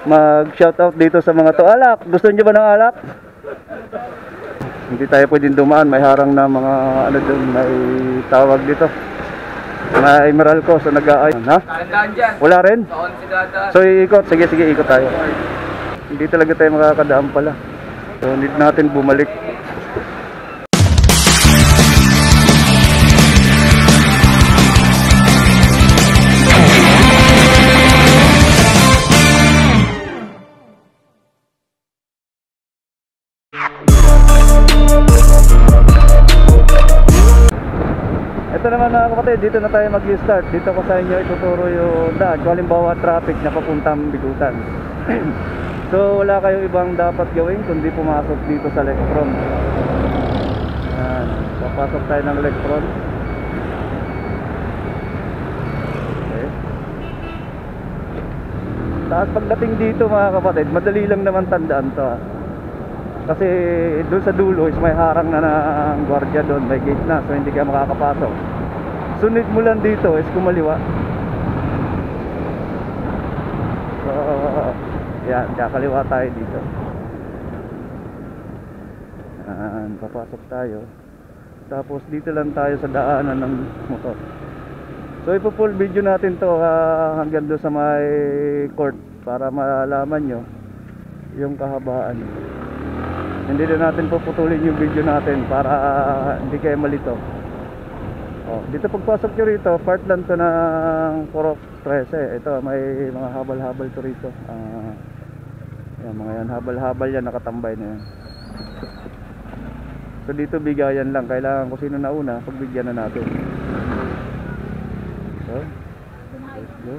mag-shoutout dito sa mga to. Alak, gusto niyo ba ng alak? Hindi tayo pwedeng dumaan, may harang na mga ano doon, may tawag dito. May Meralco, so nag-aay. Ha? Wala rin? So iikot, sige ikot tayo. Hindi talaga tayo makakadaan pala. So need natin bumalik. Ito naman mga kapatid, dito na tayo mag-start. Dito ko sa inyo ituturo yung daan. Kung halimbawa traffic na papuntang Bigutan. So wala kayong ibang dapat gawin kundi pumasok dito sa Lectron. Papasok tayo ng Lectron. Okay. Tapos pagdating dito mga kapatid, madali lang naman tandaan to. Kasi doon sa dulo is may harang na ng gwardiya doon, may gate na, so hindi ka makakapasok. Sunod mo lang dito is kumaliwa. So yan, kakaliwa tayo dito. Papasok tayo. Tapos dito lang tayo sa daanan ng motor. So ipo-full video natin to hanggang doon sa may court para malaman nyo yung kahabaan. Hindi na natin puputulin yung video natin para hindi kayo malito. Dito pagpasok nyo rito, part lang to ng Purok 13. Ito, may mga habal-habal to rito. Yan, mga yan, habal-habal yan, nakatambay na yan. So dito bigayan lang, kailangan kung sino nauna, pagbigyan na natin. So, let's go.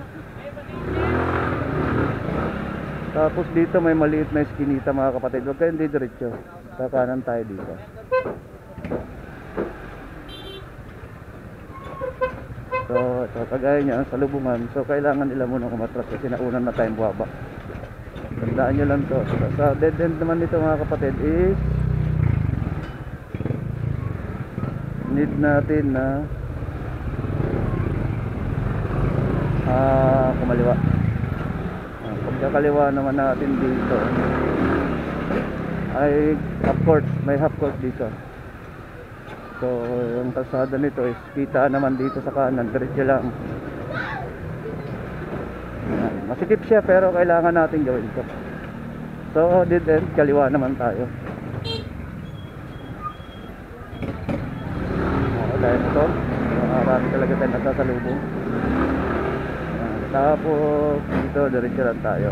Tapos dito may maliit na eskinita mga kapatid. Huwag kayong didiretso. Kakanan tayo dito. So ito, kagaya niya sa lubungan. So kailangan nila muna kumatras kasi naunan na tayong buwaba. Tandaan nyo lang to. Sa dead end naman nito mga kapatid is need natin na kumaliwa. Pagkakaliwa naman natin dito ay half court, may half court dito. So yung kalsada nito is kita naman dito sa kanan, diretso lang. Masikip siya pero kailangan natin gawin ito. So dead end, kaliwa naman tayo. Dahil ito marami talaga tayo nagsasalubong. Tapos dito diretso lang tayo.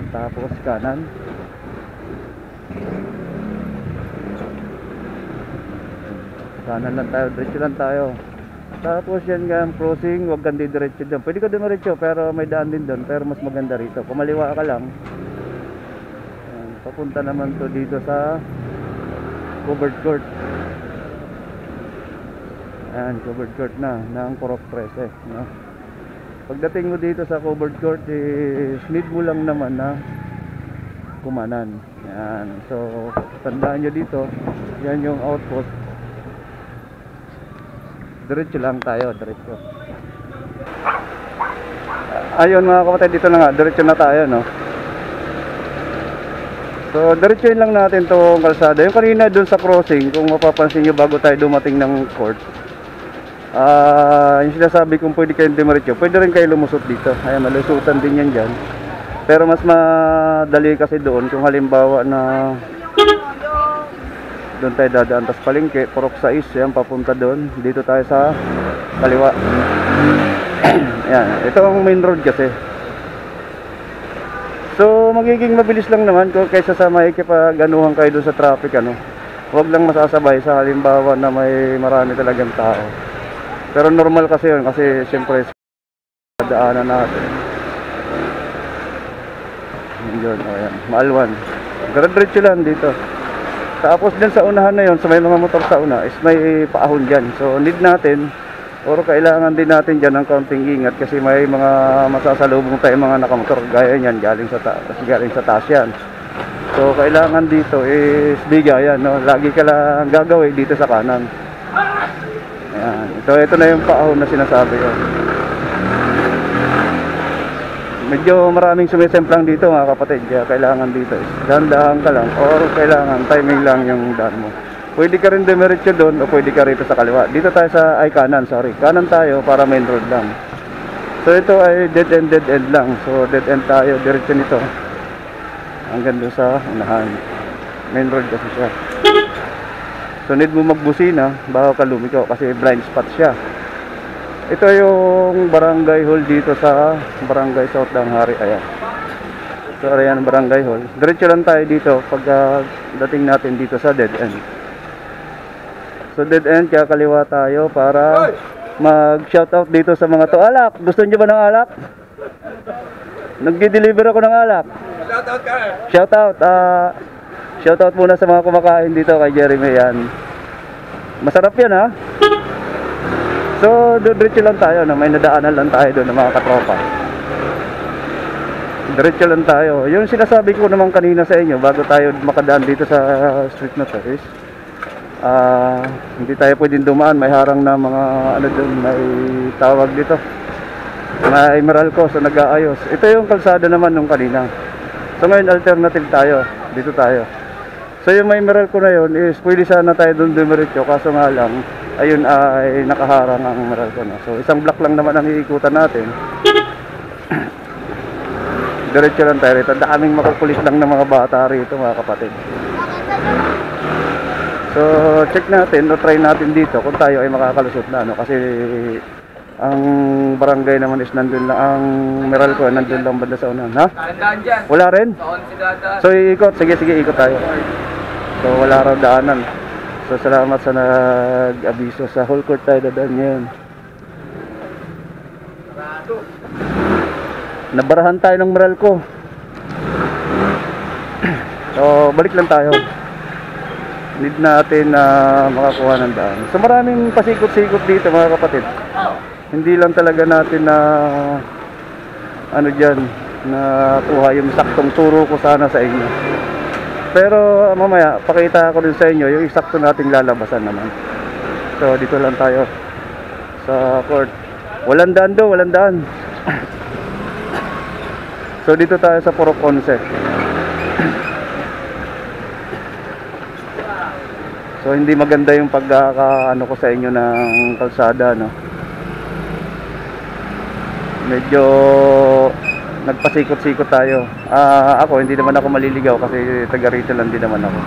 Tapos kanan. Kanan lang tayo, diretso lang tayo. Tapos yan nga crossing, huwag kang diretso dyan. Pwede ka dumiretso pero may daan din doon, pero mas maganda rito. Kumaliwa ka lang. Papunta naman to dito sa covered court. Ayan, covered court na ng Purok 13, no? Pagdating mo dito sa covered court is need mo lang naman na kumanan. Yan. So tandaan nyo dito, yan yung outpost. Diretso lang tayo, diretso. Ayun mga kapatid, dito na nga, diretso na tayo, no? So diretsoin lang natin tong kalsada. Yung kanina dun sa crossing, kung mapapansin nyo bago tayo dumating ng court, yung sinasabi kung pwede kayong dumiretso, pwede rin kayo lumusot dito. Ayan, malusutan din yan dyan. Pero mas madali kasi doon kung halimbawa na doon tayo dadaan, tas palengke, Purok 6, yan, papunta doon. Dito tayo sa kaliwa. Ayan, ito ang main road kasi. So magiging mabilis lang naman kaysa sa makikipag-anuhan kayo doon sa traffic, ano. Huwag lang masasabay sa halimbawa na may marami talagang tao. Pero normal kasi yun, kasi siyempre daanan natin. Yun, ayan, Maalwan. Diretso lang dito. Tapos din sa unahan na yun, sa may mga motor sa una, is may paahon dyan. So need natin, or kailangan din natin dyan ng kaunting ingat kasi may mga masasalubong tayo mga nakamotor. Gaya yan, galing sa taas yan. So kailangan dito is bigayan, no? Lagi ka lang gagawin dito sa kanan. Ayan. Ito na yung paahon na sinasabi ko. medyo maraming sumisemplang dito mga kapatid, kaya kailangan dito dahan-dahan ka lang or kailangan timing lang yung daan mo. Pwede ka rin dumiretso doon o pwede ka rito sa kaliwa. Dito tayo sa, ay kanan, sorry, kanan tayo para main road lang. So ito ay dead end lang, so dead end tayo, diretso nito hanggang doon sa unahan. Main road kasi siya, so need mo magbusina bago ka lumiko kasi blind spot siya. Ito yung barangay hall dito sa barangay South Danghari. Ayan, so ayan barangay hall, diretso lang tayo dito pag dating natin dito sa dead end. So dead end, kaya kaliwa tayo para mag-shoutout dito sa mga to. Alak, gusto niyo ba ng alak? Nagdi-deliver ako ng alak. Shoutout ka. Shoutout muna sa mga kumakain dito kay Jeremy yan. Masarap yan ha. So diretso lang tayo, na may nadaanan lang tayo doon ng mga katropa. Diretso lang tayo. Yung sinasabi ko naman kanina sa inyo bago tayo makadaan dito sa street na to is hindi tayo pwedeng dumaan, may harang na mga ano doon, may tawag dito, may Meralco, so nag-aayos. Ito yung kalsada naman nung kanina. So ngayon alternative tayo, dito tayo. So yung may Meralco na yun is pwede sana tayo doon dumiretso, kaso nga lang ayun ay nakaharang ang Meralco na. So isang block lang naman ang iikutan natin. Diretso lang tayo rito. Daming makukulis lang ng mga bata rito mga kapatid. So check natin o try natin dito kung tayo ay makakalusot na, no? Kasi ang barangay naman is nandun lang, ang Meralco nandun lang banda sa unahan. Ha? Wala rin? So iikot, sige ikot tayo. So wala raw daanan. So salamat sa nag-abiso. Sa whole court tayo dadaan ngayon. Nabarahan tayo ng Meralco. So balik lang tayo. Need natin na makakuha ng daan. So maraming pasikot-sikot dito mga kapatid. Hindi lang talaga natin na ano dyan, na kuha yung saktong turo ko sana sa inyo. Pero mamaya pakita ko din sa inyo yung eksakto nating lalabasan naman. So dito lang tayo sa court. Walang daan do, walang daan. So dito tayo sa Purok 11. So hindi maganda yung pagkakaano ko sa inyo ng kalsada, no. Medyo nagpasikot-sikot tayo. Ako hindi naman ako maliligaw kasi taga rito lang din naman ako.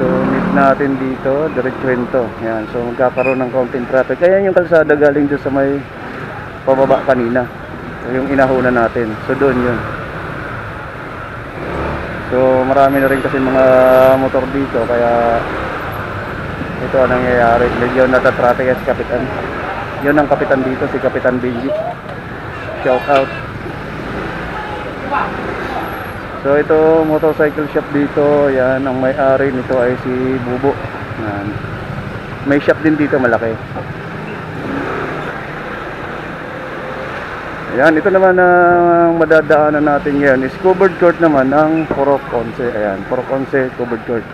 So need natin dito, diretsuhin to. Yan, so magkakaroon ng konting traffic. Kaya yung kalsada galing doon sa may pababa kanina. So yung inahuna natin. So doon yun. So marami na rin kasi mga motor dito, kaya ito ang nangyayari. Medyo natatraffic as kapitan. Yun ang kapitan dito, si Kapitan Benji. Shout out. So ito motorcycle shop dito. Yan, ang may-ari nito ay si Bubo. Yan. May shop din dito malaki. Ayan, ito naman ang madadaanan natin ngayon is covered court naman ng Purok 11. Ayan, Purok 11 covered court.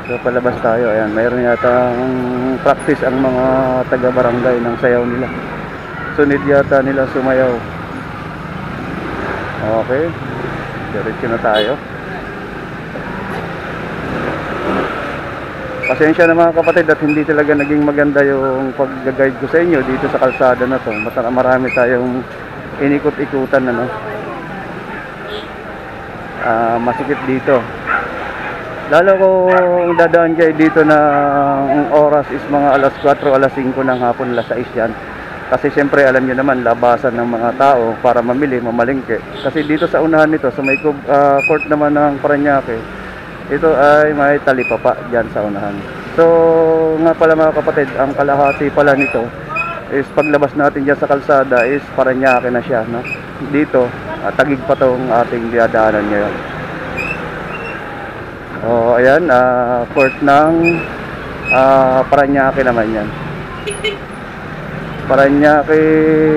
So palabas tayo. Ayan, mayroon yata practice ang mga taga-barangay ng sayaw nila. So need yata nila sumayaw. Okay, diretso na tayo. Pasensya na mga kapatid at hindi talaga naging maganda yung pag-guide ko sa inyo dito sa kalsada na to. Marami tayong inikot-ikutan, ano. Masikip dito. Lalo kung dadaan kayo dito na ang oras is mga alas 4, alas 5 ng hapon, alas 6 yan. Kasi siyempre alam nyo naman, labasan ng mga tao para mamili, mamalingke. Kasi dito sa unahan nito, sa may court naman ng Parañaque, ito ay may talipapa dyan sa unahan. So nga pala mga kapatid, ang kalahati pala nito is paglabas natin dyan sa kalsada is Parañaque na siya, no? Dito, tagig pa tong ating dinadaanan ngayon. O ayan, court ng Parañaque naman yan. Parañaque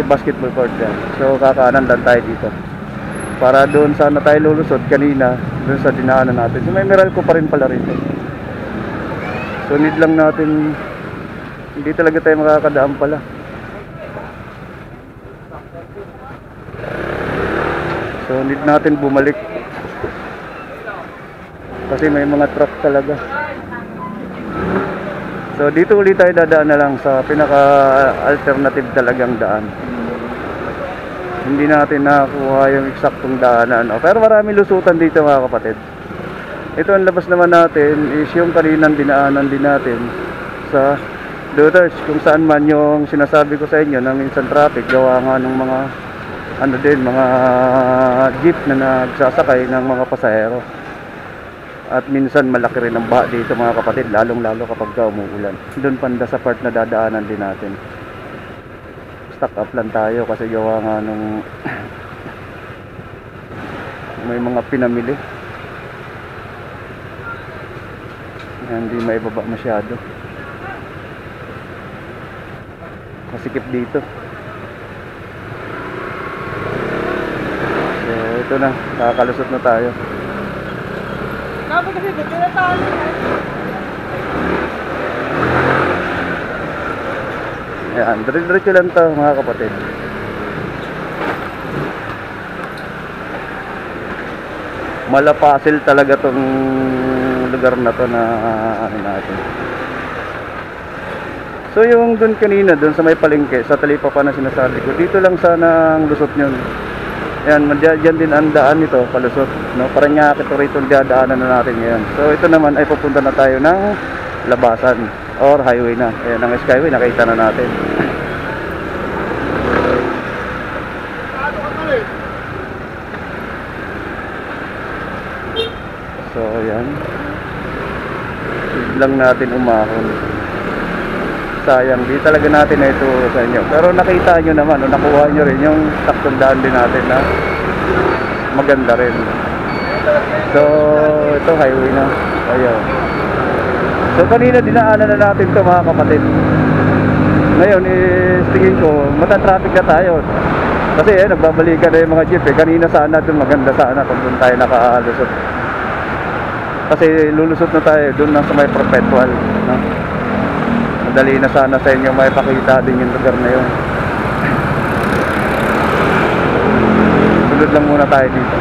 basketball court yan. So kakaanan lang tayo dito. Para doon sana tayo lulusot kanina, doon sa dinaanan natin. So may Meralco pa rin pala rito. So need lang natin Hindi talaga tayo makakadaan pala. So need natin bumalik. Kasi may mga truck talaga. So dito ulit tayo dadaan na lang sa pinaka-alternative talagang daan. Hindi natin nakakuha yung eksaktong daanan. Pero marami lusutan dito mga kapatid. Ito ang labas naman natin is yung kaninang dinaanan din natin sa Duterte, kung saan man yung sinasabi ko sa inyo na minsan traffic gawa nga ng mga mga jeep na nagsasakay ng mga pasahero. At minsan malaki rin ang baha dito mga kapatid, lalong lalo kapag umuulan. Doon panda sa part na dadaanan din natin. Stock up lang tayo kasi gawa nga nung may mga pinamili. Hindi maibaba masyado. Masikip dito. So ito na, nakakalusot na tayo. Kapag kasi dito na tayo. Ayan, diretso lang to mga kapatid. Malapasil talaga tong lugar na to na ano natin. So yung dun kanina, dun sa may palengke, sa Talipapa na sinasabi ko, dito lang sana ang lusot nyon. Yan, dyan din ang daan nito, palusot. No? Paranaque ito rito ang dadaanan na natin ngayon. So ito naman ay pupunta na tayo ng labasan or highway na. Ayan, ang skyway, nakita na natin. So ayan. Lang natin umahon. Sayang, di talaga natin na ito sa inyo. Pero nakita nyo naman, o nakuha nyo rin yung saktong daan din natin na maganda rin. So, ito highway na. Ayan. So, kanina dinaanan na natin ito mga kapatid. Ngayon, tingin ko, matatraffic na tayo. Kasi nagbabalikan na yung mga jeep. Kanina sana doon, maganda sana kung doon tayo nakaalusot. Kasi lulusot na tayo doon na sa may Perpetual. No? Madali na sana sa inyo may pakita din yung lugar na yun. Sunod lang muna tayo dito.